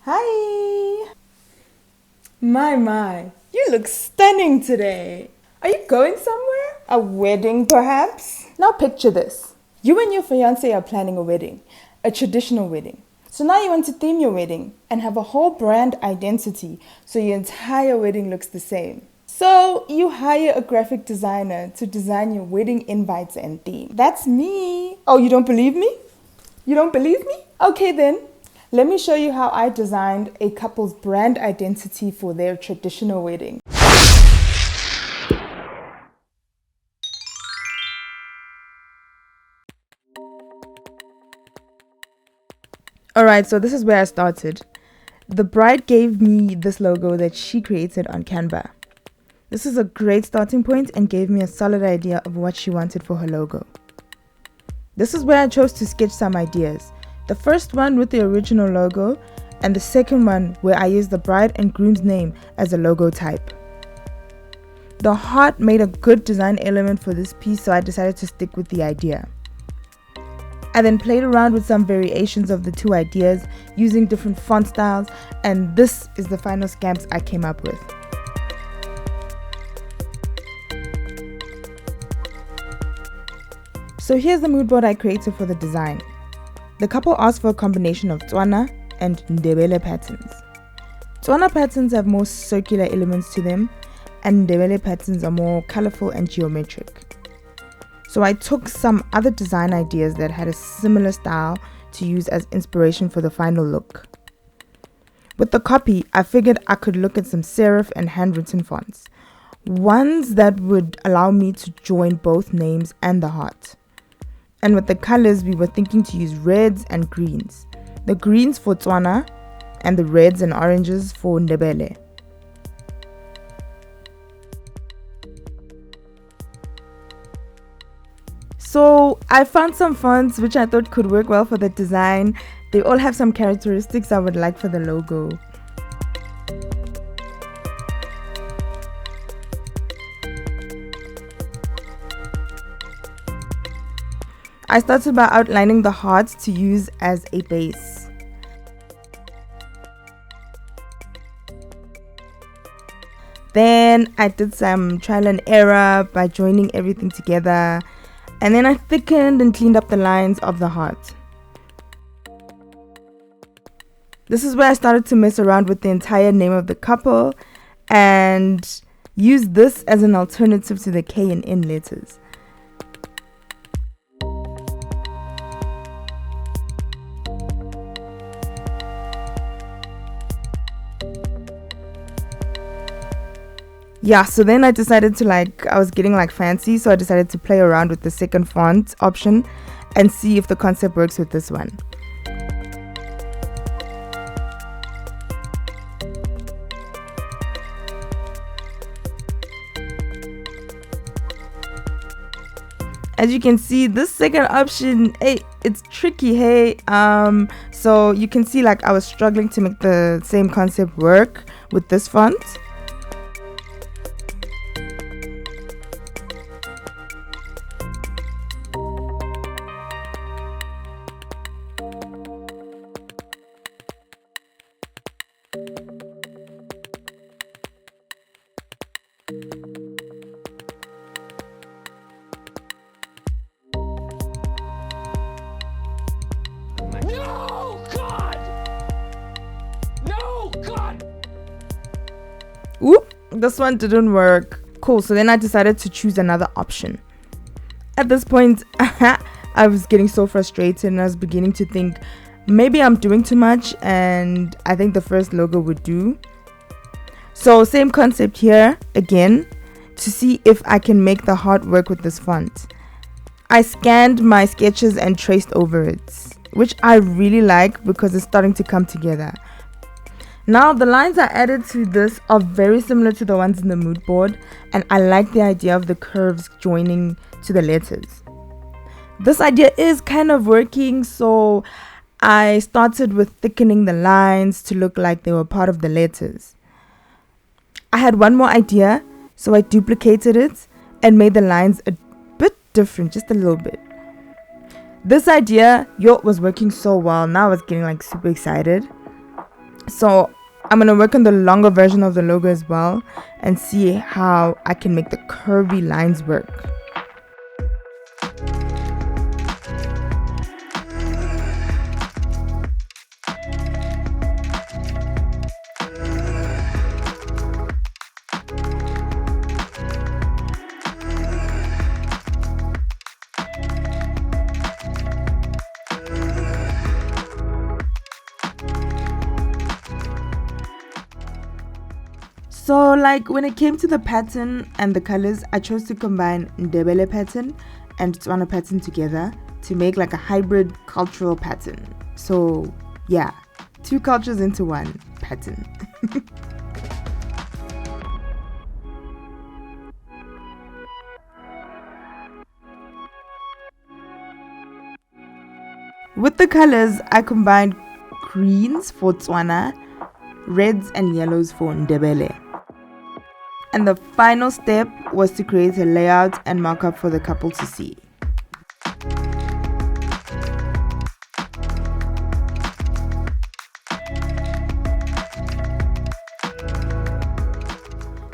Hi! My, you look stunning today. Are you going somewhere? A wedding, perhaps? Now picture this. You and your fiancé are planning a wedding, a traditional wedding. So now you want to theme your wedding and have a whole brand identity so your entire wedding looks the same. So you hire a graphic designer to design your wedding invites and theme. That's me. Oh, you don't believe me? You don't believe me? Okay then. Let me show you how I designed a couple's brand identity for their traditional wedding. Alright, so this is where I started. The bride gave me this logo that she created on Canva. This is a great starting point and gave me a solid idea of what she wanted for her logo. This is where I chose to sketch some ideas. The first one with the original logo, and the second one where I used the bride and groom's name as a logo type. The heart made a good design element for this piece, so I decided to stick with the idea. I then played around with some variations of the two ideas using different font styles, and this is the final scamps I came up with. So here's the mood board I created for the design. The couple asked for a combination of Tswana and Ndebele patterns. Tswana patterns have more circular elements to them, and Ndebele patterns are more colorful and geometric. So I took some other design ideas that had a similar style to use as inspiration for the final look. With the copy, I figured I could look at some serif and handwritten fonts, ones that would allow me to join both names and the heart. And with the colors, we were thinking to use reds and greens. The greens for Tswana and the reds and oranges for Ndebele. So I found some fonts which I thought could work well for the design. They all have some characteristics I would like for the logo. I started by outlining the heart to use as a base. Then I did some trial and error by joining everything together. And then I thickened and cleaned up the lines of the heart. This is where I started to mess around with the entire name of the couple and use this as an alternative to the K and N letters. Yeah, so then I decided to I was getting fancy, so I decided to play around with the second font option and see if the concept works with this one. As you can see, this second option, hey, it's tricky, hey. So you can see I was struggling to make the same concept work with this font. No, God! No, God! Oop, this one didn't work. Cool, so then I decided to choose another option. At this point, I was getting so frustrated and I was beginning to think maybe I'm doing too much, and I think the first logo would do. So same concept here again to see if I can make the heart work with this font. I scanned my sketches and traced over it, which I really like because it's starting to come together. Now the lines I added to this are very similar to the ones in the mood board, and I like the idea of the curves joining to the letters. This idea is kind of working, so I started with thickening the lines to look like they were part of the letters. I had one more idea, so I duplicated it and made the lines a bit different, just a little bit. This idea, was working so well. Now I was getting super excited. So I'm gonna work on the longer version of the logo as well and see how I can make the curvy lines work. So like when it came to the pattern and the colors, I chose to combine Ndebele pattern and Tswana pattern together to make like a hybrid cultural pattern. So yeah, 2 cultures into 1 pattern. With the colors, I combined greens for Tswana, reds and yellows for Ndebele. And the final step was to create a layout and markup for the couple to see.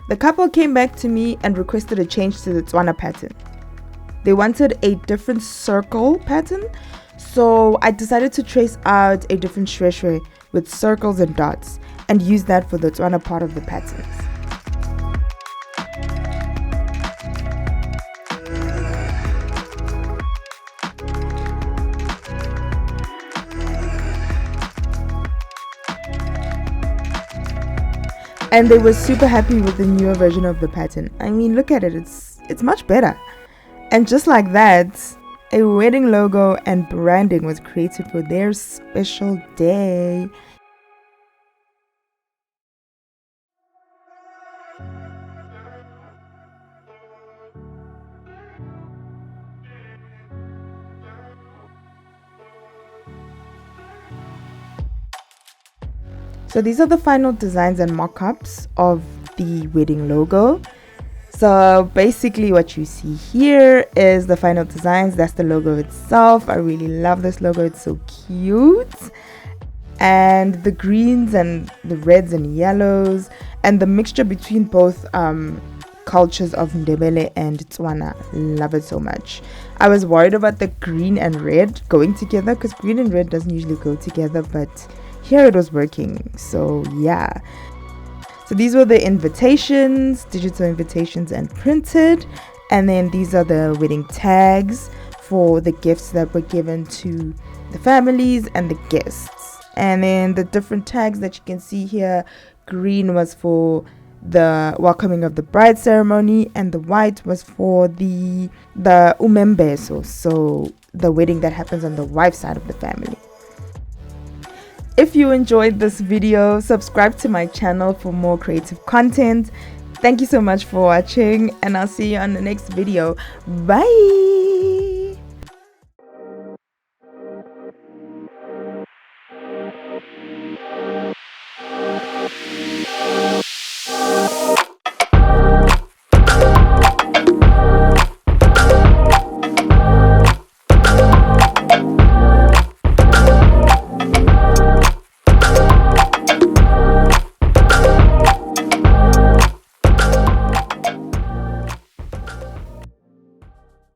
The couple came back to me and requested a change to the Tswana pattern. They wanted a different circle pattern, so I decided to trace out a different shweshwe with circles and dots and use that for the Tswana part of the patterns. And they were super happy with the newer version of the pattern. I mean, look at it, it's much better. And just like that, a wedding logo and branding was created for their special day. So these are the final designs and mock-ups of the wedding logo. So basically what you see here is the final designs. That's the logo itself. I really love this logo. It's so cute. And the greens and the reds and yellows and the mixture between both cultures of Ndebele and Tswana. Love it so much. I was worried about the green and red going together because green and red doesn't usually go together, but here it was working. So yeah. So these were the invitations, digital invitations and printed. And then these are the wedding tags for the gifts that were given to the families and the guests. And then the different tags that you can see here, green was for the welcoming of the bride ceremony and the white was for the umembeso, so the wedding that happens on the wife's side of the family. If you enjoyed this video, subscribe to my channel for more creative content. Thank you so much for watching and I'll see you on the next video. Bye.